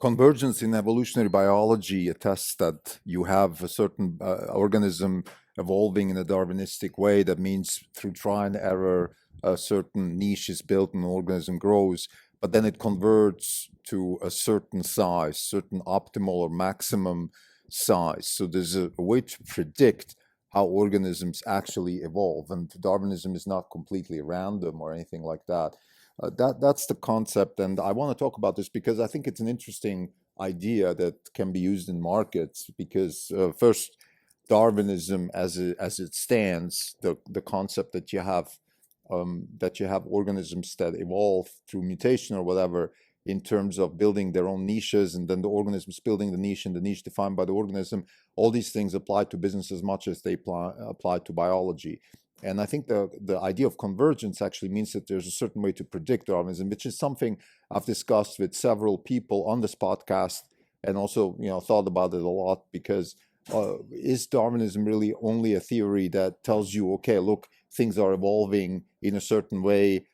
Convergence in evolutionary biology attests that you have a certain organism evolving in a Darwinistic way. That means through trial and error, a certain niche is built and the organism grows, but then it converts to a certain size, certain optimal or maximum size. So there's a way to predict how organisms actually evolve, and Darwinism is not completely random or anything like that. That's the concept, and I want to talk about this because I think it's an interesting idea that can be used in markets. Because first, Darwinism, as it stands, the concept that you have organisms that evolve through mutation or whatever, in terms of building their own niches, and then the organisms building the niche and the niche defined by the organism. All these things apply to business as much as they apply to biology. And I think the idea of convergence actually means that there's a certain way to predict Darwinism, which is something I've discussed with several people on this podcast, and also thought about it a lot. Because is Darwinism really only a theory that tells you, okay, look, things are evolving in a certain way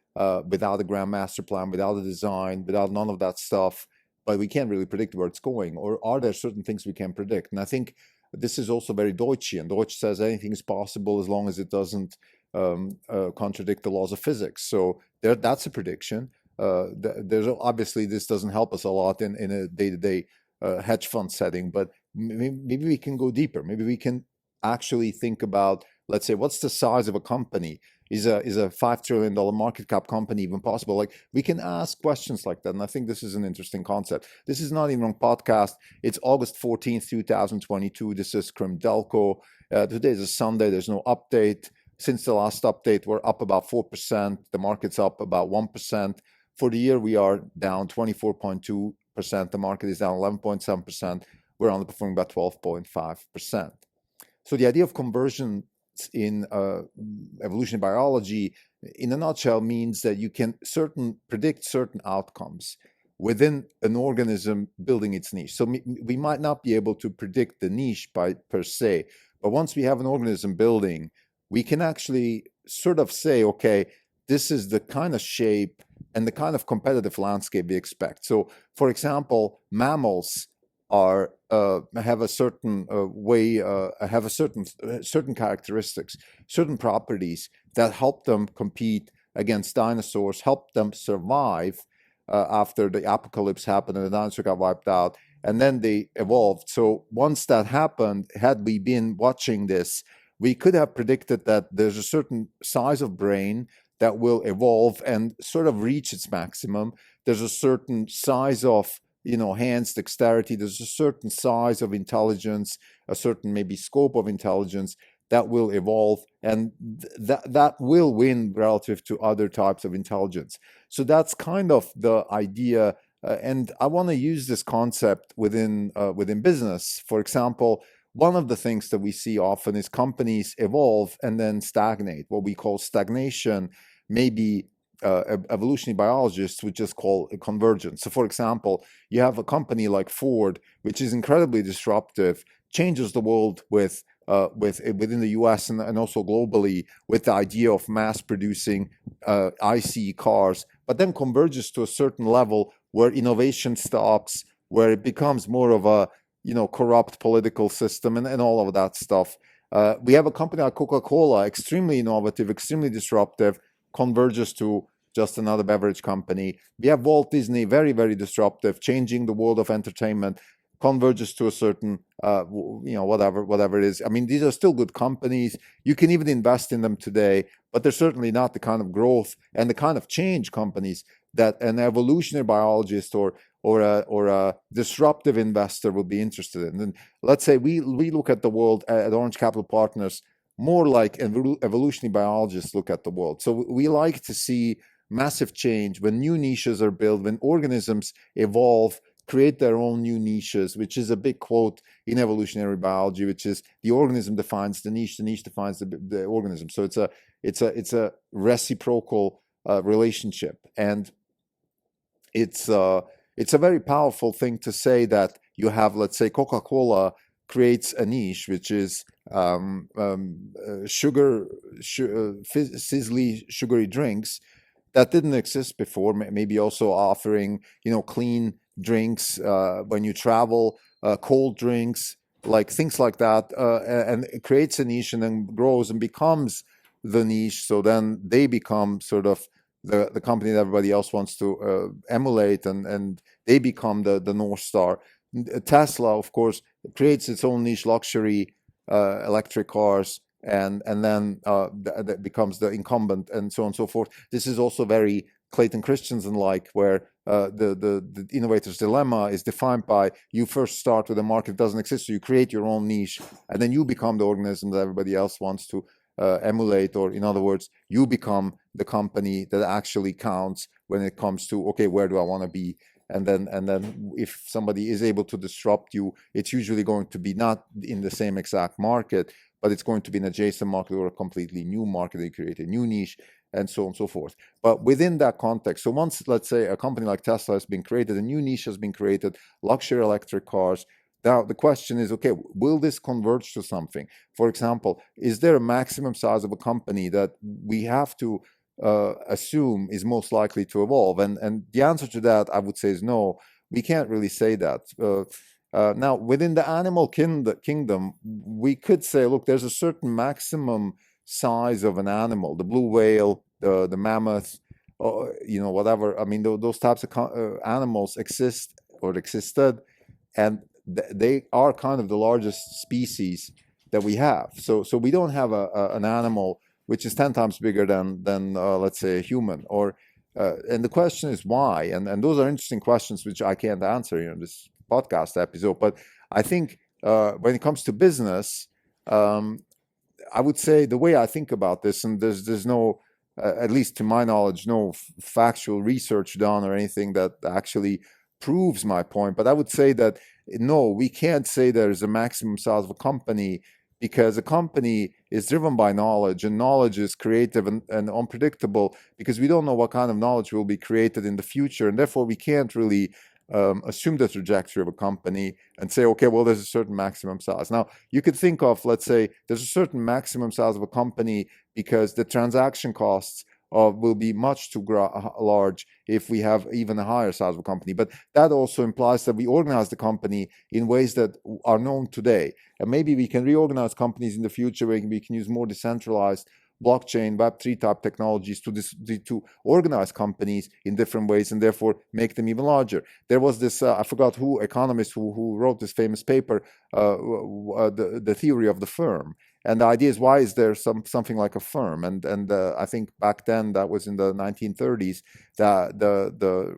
without a grand master plan, without a design, without none of that stuff, but we can't really predict where it's going? Or are there certain things we can predict? And I think this is also very Deutschian. Deutsch says anything is possible as long as it doesn't contradict the laws of physics. So that's a prediction. There's obviously, this doesn't help us a lot in a day-to-day hedge fund setting, but maybe we can go deeper. Maybe we can actually think about, let's say, what's the size of a company? Is a $5 trillion market cap company even possible? Like, we can ask questions like that, and I think this is an interesting concept. This is Not Even Wrong podcast. It's August 14th, 2022. This is Krim Delco. Today is a Sunday. There's no update. Since the last update, we're up about 4%. The market's up about 1%. For the year, we are down 24.2%. The market is down 11.7%. We're underperforming by 12.5%. So the idea of conversion in evolutionary biology, in a nutshell, means that you can predict certain outcomes within an organism building its niche. So we might not be able to predict the niche per se, but once we have an organism building, we can actually sort of say, okay, this is the kind of shape and the kind of competitive landscape we expect. So, for example, mammals have a certain have a certain characteristics, certain properties that help them compete against dinosaurs, help them survive after the apocalypse happened and the dinosaurs got wiped out, and then they evolved. So once that happened, had we been watching this, we could have predicted that there's a certain size of brain that will evolve and sort of reach its maximum. There's a certain size of hands, dexterity. There's a certain size of intelligence, a certain maybe scope of intelligence that will evolve, and that will win relative to other types of intelligence. So that's kind of the idea, and I want to use this concept within business. For example, one of the things that we see often is companies evolve and then stagnate. What we call stagnation, maybe evolutionary biologists would just call a convergence. So, for example, you have a company like Ford, which is incredibly disruptive, changes the world within the U.S. and also globally with the idea of mass producing ICE cars, but then converges to a certain level where innovation stops, where it becomes more of a corrupt political system and all of that stuff. We have a company like Coca-Cola, extremely innovative, extremely disruptive, converges to just another beverage company. We have Walt Disney, very, very disruptive, changing the world of entertainment, converges to a certain, whatever it is. I mean, these are still good companies. You can even invest in them today, but they're certainly not the kind of growth and the kind of change companies that an evolutionary biologist or a disruptive investor would be interested in. And let's say we look at the world at Orange Capital Partners more like evolutionary biologists look at the world. So we like to see massive change when new niches are built, when organisms evolve, create their own new niches, which is a big quote in evolutionary biology, which is the organism defines the niche defines the organism. So it's a reciprocal relationship, and it's a very powerful thing to say that you have, let's say, Coca-Cola creates a niche, which is sizzly, sugary drinks that didn't exist before. Maybe also offering, clean drinks, when you travel, cold drinks, like things like that, and it creates a niche and then grows and becomes the niche. So then they become sort of the company that everybody else wants to emulate, and they become the North Star. Tesla, of course, creates its own niche, luxury electric cars, and then that becomes the incumbent, and so on and so forth. This is also very Clayton Christensen like, where the innovator's dilemma is defined by you first start with a market that doesn't exist, so you create your own niche, and then you become the organism that everybody else wants to emulate, or in other words, you become the company that actually counts when it comes to, okay, where do I want to be? And then if somebody is able to disrupt you, it's usually going to be not in the same exact market, but it's going to be an adjacent market or a completely new market. They create a new niche, and so on and so forth. But within that context, so once, let's say, a company like Tesla has been created, a new niche has been created, luxury electric cars. Now, the question is, okay, will this converge to something? For example, is there a maximum size of a company that we have to assume is most likely to evolve? And the answer to that, I would say, is no. We can't really say that. Now, within the animal kingdom, we could say, look, there's a certain maximum size of an animal, the blue whale, the mammoth, whatever. I mean, those types of animals exist or existed, and they are kind of the largest species that we have. So we don't have an animal which is 10 times bigger than let's say, a human. And the question is why? And those are interesting questions which I can't answer in this podcast episode. But I think when it comes to business, I would say the way I think about this, and there's no, at least to my knowledge, no factual research done or anything that actually proves my point. But I would say that no, we can't say there's a maximum size of a company, because a company is driven by knowledge, and knowledge is creative and unpredictable, because we don't know what kind of knowledge will be created in the future, and therefore we can't really assume the trajectory of a company and say, okay, well, there's a certain maximum size. Now, you could think of, let's say, there's a certain maximum size of a company because the transaction costs will be much too large if we have even a higher size of a company. But that also implies that we organize the company in ways that are known today. And maybe we can reorganize companies in the future where we can use more decentralized blockchain, Web3 type technologies to organize companies in different ways, and therefore make them even larger. There was this, I forgot who, economist who wrote this famous paper, the theory of the firm. And the idea is, why is there something like a firm? And I think back then, that was in the 1930s, that the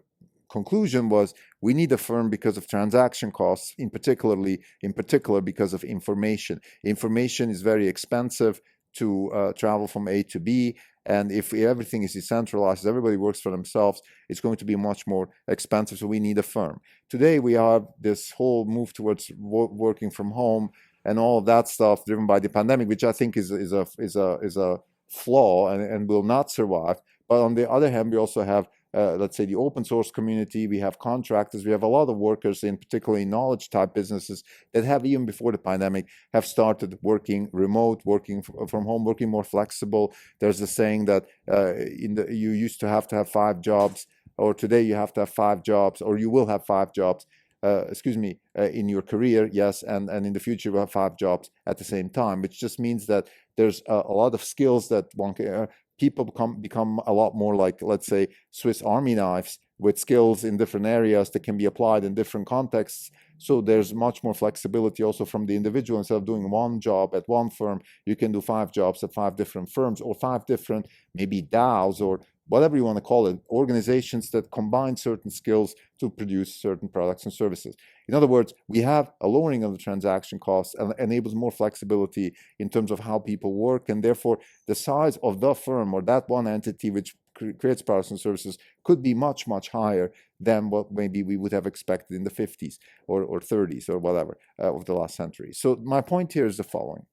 conclusion was, we need a firm because of transaction costs, in particular because of information. Information is very expensive to travel from A to B, and if everything is decentralized, everybody works for themselves, it's going to be much more expensive, so we need a firm. Today we have this whole move towards working from home and all of that stuff driven by the pandemic, which I think is a flaw and will not survive. But on the other hand, we also have let's say, the open source community. We have contractors. We have a lot of workers, in particularly knowledge type businesses, that have, even before the pandemic, have started working remote, working from home, working more flexible. There's a saying that you used to have 5 jobs, or today you have to have 5 jobs, or you will have 5 jobs. In your career, yes, and in the future we'll have 5 jobs at the same time, which just means that there's a lot of skills that one can, people become a lot more like, let's say, Swiss Army knives, with skills in different areas that can be applied in different contexts. So there's much more flexibility also from the individual. Instead of doing 1 job at 1 firm, you can do 5 jobs at 5 different firms, or 5 different, maybe DAOs, or whatever you want to call it, organizations that combine certain skills to produce certain products and services. In other words, we have a lowering of the transaction costs and enables more flexibility in terms of how people work, and therefore the size of the firm, or that one entity which creates products and services, could be much, much higher than what maybe we would have expected in the 50s or 30s or whatever of the last century. So my point here is the following,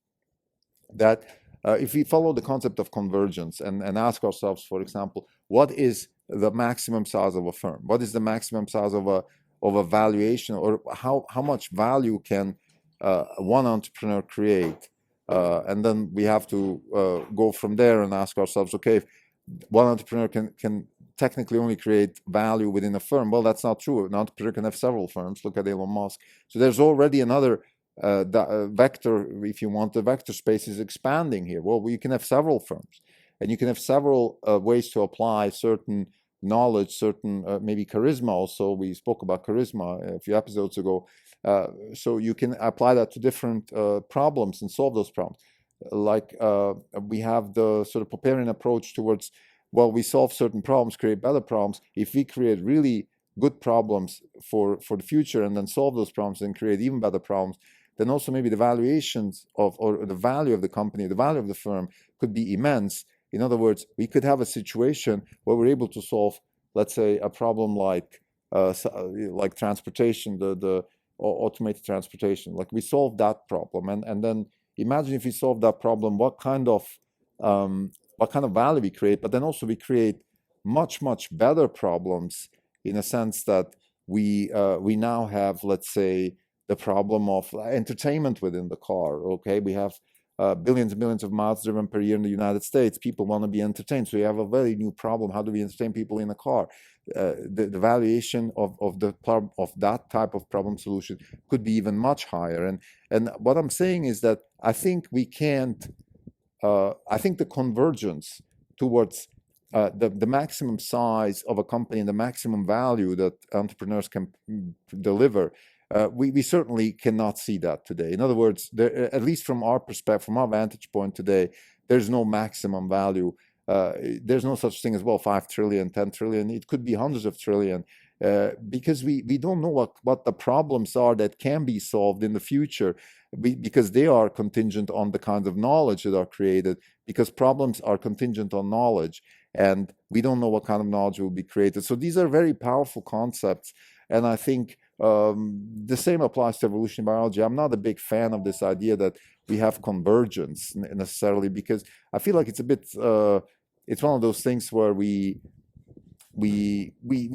that if we follow the concept of convergence and ask ourselves, for example, what is the maximum size of a firm? What is the maximum size of a valuation, or how much value can one entrepreneur create? And then we have to go from there and ask ourselves, okay, if one entrepreneur can technically only create value within a firm. Well, that's not true. An entrepreneur can have several firms. Look at Elon Musk. So there's already another vector, if you want. The vector space is expanding here. Well, you can have several firms, and you can have several ways to apply certain knowledge, certain maybe charisma also. We spoke about charisma a few episodes ago. So you can apply that to different problems and solve those problems. Like we have the sort of Popperian approach towards, well, we solve certain problems, create better problems. If we create really good problems for the future and then solve those problems and create even better problems, then also maybe the valuations of, or the value of the company, the value of the firm could be immense. In other words, we could have a situation where we're able to solve, let's say, a problem like transportation, the automated transportation. Like we solved that problem, and then imagine if we solve that problem, what kind of value we create. But then also we create much better problems in a sense that we now have, let's say, the problem of entertainment within the car. Okay, we have billions and billions of miles driven per year in the United States. People want to be entertained, so you have a very new problem. How do we entertain people in a car? The valuation of that type of problem solution could be even much higher. And what I'm saying is that I think we can't. I think the convergence towards the maximum size of a company and the maximum value that entrepreneurs can deliver, we certainly cannot see that today. In other words, at least from our perspective, from our vantage point today, there's no maximum value. There's no such thing as, well, 5 trillion, 10 trillion. It could be hundreds of trillion, because we don't know what the problems are that can be solved in the future, because they are contingent on the kinds of knowledge that are created, because problems are contingent on knowledge, and we don't know what kind of knowledge will be created. So these are very powerful concepts, and I think the same applies to evolutionary biology. I'm not a big fan of this idea that we have convergence necessarily, because I feel like it's a bit, it's one of those things where we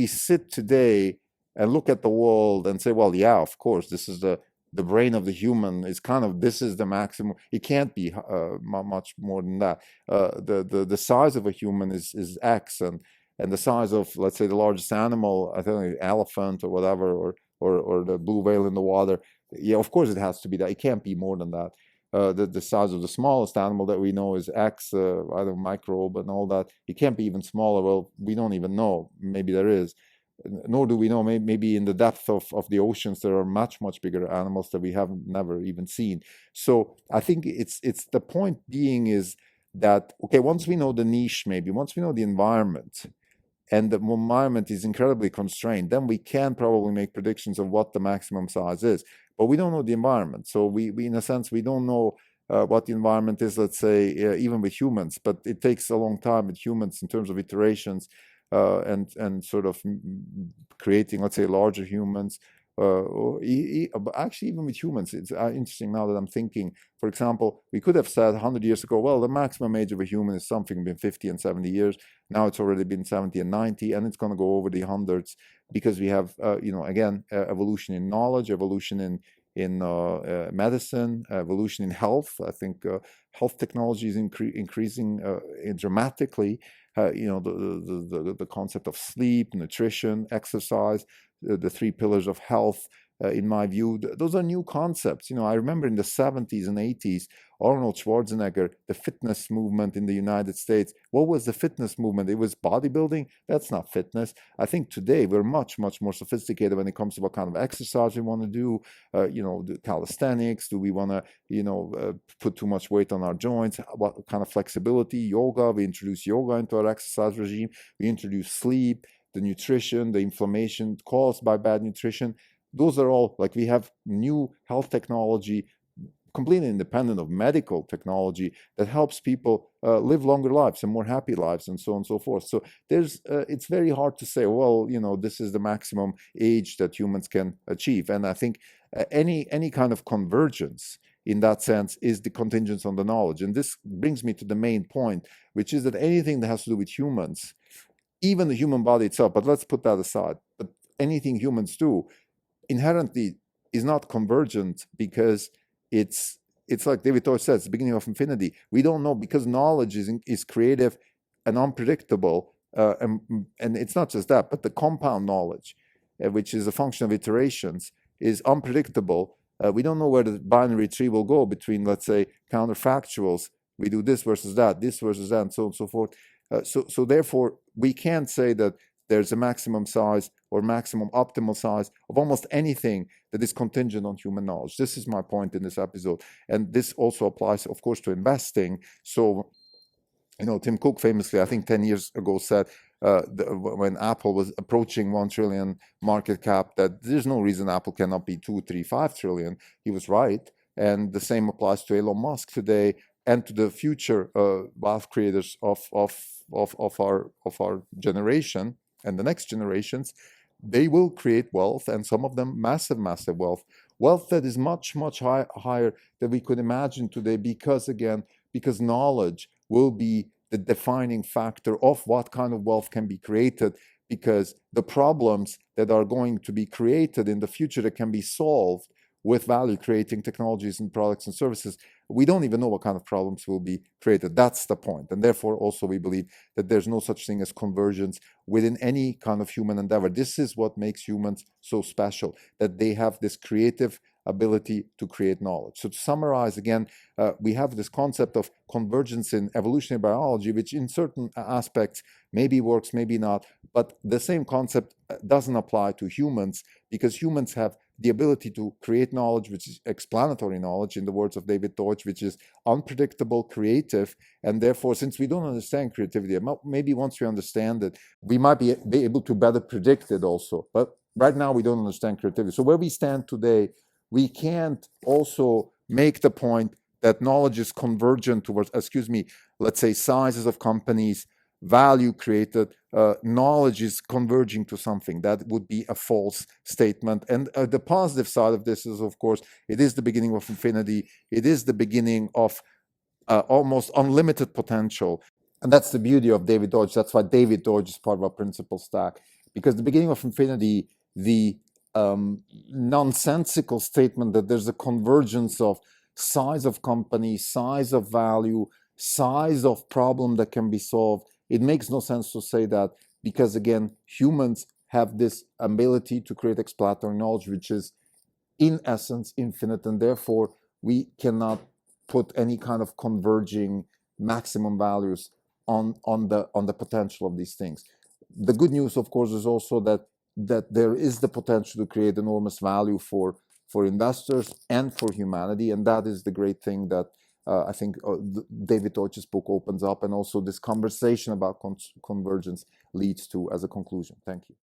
sit today and look at the world and say, well, yeah, of course, this is the brain of the human is kind of, this is the maximum. It can't be much more than that. The size of a human is X, and the size of, let's say, the largest animal, I think, elephant or whatever, or the blue whale in the water, yeah, of course it has to be that. It can't be more than that. The size of the smallest animal that we know is X, I don't know, microbe and all that. It can't be even smaller. Well, we don't even know. Maybe there is. Nor do we know, maybe in the depth of the oceans, there are much bigger animals that we have never even seen. So I think it's the point being is that, okay, once we know the niche, maybe once we know the environment, and the environment is incredibly constrained, then we can probably make predictions of what the maximum size is. But we don't know the environment. So we in a sense, we don't know what the environment is, let's say, even with humans. But it takes a long time with humans in terms of iterations, and sort of creating, let's say, larger humans. Or actually, even with humans, it's interesting now that I'm thinking. For example, we could have said 100 years ago, well, the maximum age of a human is something between 50 and 70 years. Now it's already been 70 and 90, and it's going to go over the hundreds, because we have, again, evolution in knowledge, evolution in medicine, evolution in health. I think health technology is increasing dramatically. The concept of sleep, nutrition, exercise, the 3 pillars of health, in my view, those are new concepts. I remember in the 70s and 80s, Arnold Schwarzenegger, the fitness movement in the United States. What was the fitness movement? It was bodybuilding. That's not fitness. I think today we're much more sophisticated when it comes to what kind of exercise we want to do. The calisthenics. Do we want to, put too much weight on our joints? What kind of flexibility? Yoga. We introduce yoga into our exercise regime. We introduce sleep, the nutrition, the inflammation caused by bad nutrition. Those are all, like, we have new health technology, completely independent of medical technology, that helps people live longer lives and more happy lives, and so on and so forth. So it's very hard to say, well, this is the maximum age that humans can achieve. And I think any kind of convergence in that sense is the contingence on the knowledge. And this brings me to the main point, which is that anything that has to do with humans, even the human body itself, but let's put that aside, but anything humans do inherently is not convergent, because it's like David Toy says, the beginning of infinity. We don't know, because knowledge is creative and unpredictable. and it's not just that, but the compound knowledge, which is a function of iterations, is unpredictable. We don't know where the binary tree will go between, let's say, counterfactuals. We do this versus that, and so on and so forth. So therefore, we can't say that there's a maximum size or maximum optimal size of almost anything that is contingent on human knowledge. This is my point in this episode. And this also applies, of course, to investing. So, Tim Cook famously, I think 10 years ago, said when Apple was approaching 1 trillion market cap, that there's no reason Apple cannot be 2, 3, 5 trillion. He was right. And the same applies to Elon Musk today and to the future wealth creators of our generation and the next generations. They will create wealth, and some of them massive wealth that is much higher than we could imagine today, because knowledge will be the defining factor of what kind of wealth can be created, because the problems that are going to be created in the future that can be solved with value creating technologies and products and services, we don't even know what kind of problems will be created. That's the point. And therefore, also, we believe that there's no such thing as convergence within any kind of human endeavor. This is what makes humans so special, that they have this creative ability to create knowledge. So to summarize again, we have this concept of convergence in evolutionary biology, which in certain aspects maybe works, maybe not, but the same concept doesn't apply to humans, because humans have the ability to create knowledge, which is explanatory knowledge, in the words of David Deutsch, which is unpredictable, creative, and therefore, since we don't understand creativity, maybe once we understand it, we might be able to better predict it also. But right now, we don't understand creativity. So where we stand today, we can't also make the point that knowledge is convergent towards, let's say, sizes of companies, value created, knowledge is converging to something. That would be a false statement. And the positive side of this is, of course, it is the beginning of infinity. It is the beginning of almost unlimited potential. And that's the beauty of David Deutsch. That's why David Deutsch is part of our principal stack. Because the beginning of infinity, the nonsensical statement that there's a convergence of size of company, size of value, size of problem that can be solved, it makes no sense to say that, because again, humans have this ability to create explanatory knowledge, which is in essence infinite, and therefore we cannot put any kind of converging maximum values on the potential of these things. The good news, of course, is also that there is the potential to create enormous value for investors and for humanity, and that is the great thing that I think David Deutsch's book opens up, and also this conversation about convergence leads to as a conclusion. Thank you.